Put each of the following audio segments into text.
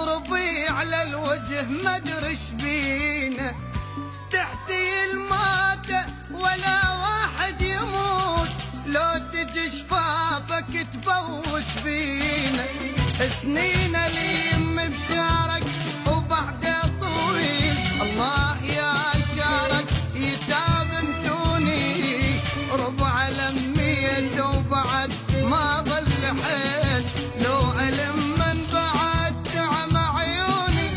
مضروبي على الوجه ما ادري ايش بينا، تحتي الموت ولا واحد يموت، لو تجي شفافك تبوس فينا. سنين اليم بشارك وبعد طويل، الله يا شارك يتاب انتوني، ربع لميت وبعد ما ظل حيل، لو علم من بعد دعم عيوني.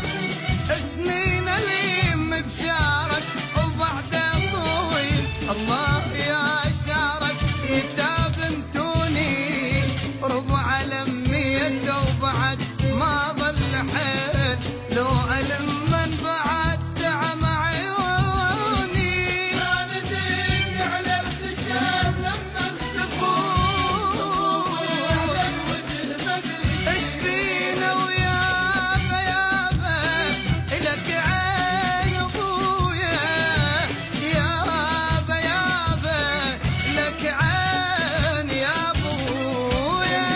سنين اليم بشارك وبعد طويل، الله يا شارك يتاب انتوني، ربع لميت وبعد ما ظل حيل، لو علم من بعد دعم عيوني. كانتك على الخشب لما تفوت على الوجه ما ادري ايش بينا، ويابا يابا الك عين ابويا، يابا يابا لك عين يا ابويا.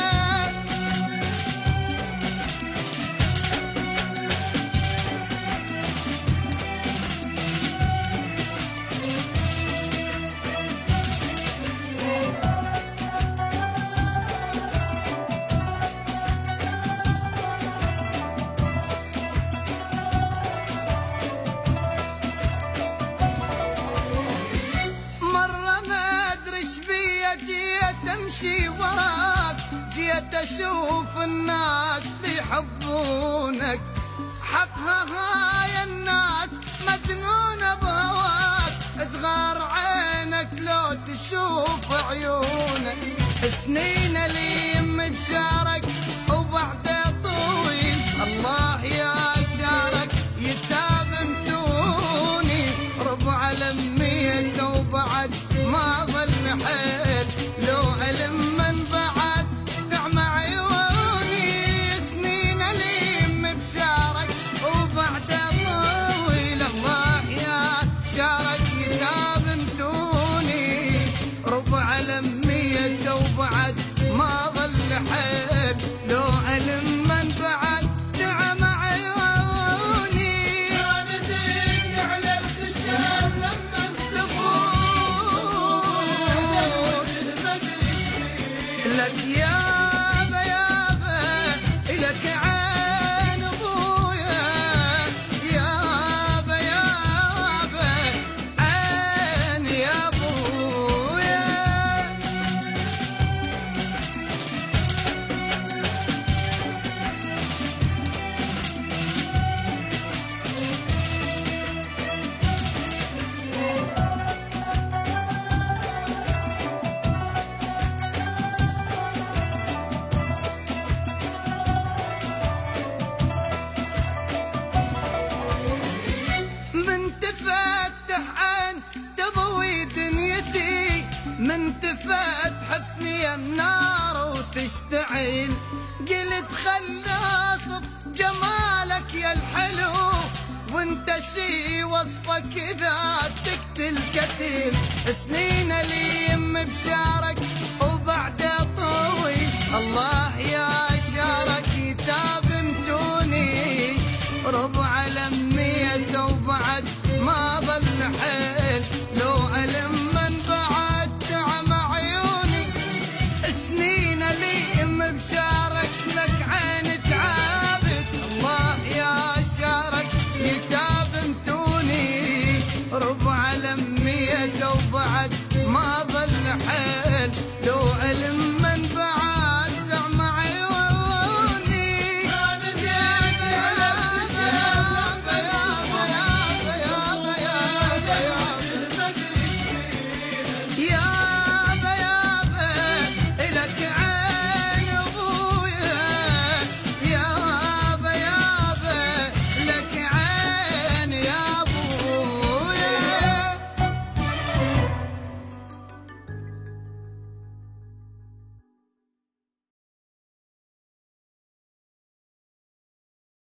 مرة ما ادري ايش بيا جيت امشي وراك، جيت اشوف الناس اللي يحبونك، حقها هاي الناس مجنونة بهواك، تغار عينك لو تشوف عيونك. سنين اليم بشارك وبعد طويل، الله يا شارك يتاب انتوني، ربع لميت وبعد ما ظل حيل، لو علم من بعد دعم عيوني. سنين اليم بشارك وبعد طويل، الله يا شارك يتاب انتوني، ربع لميت وبعد ما ظل حيل، لو علم من بعد دعم عيوني. كانتك على الخشب لما تفوت على الوجه ما ادري ايش بينا. لك يابا يابا لك عين ابويا، يابا يابا عين يا ابويا. من تفتح عين تضوي دنيتي، من تفتح ثني النار وتشتعل، قلت خلاص بجمالك يا الحلو، وانت شي وصفك اذا تقتل قتيل. سنين اليم بشارك وبعد طويل، الله يا شارك يتاب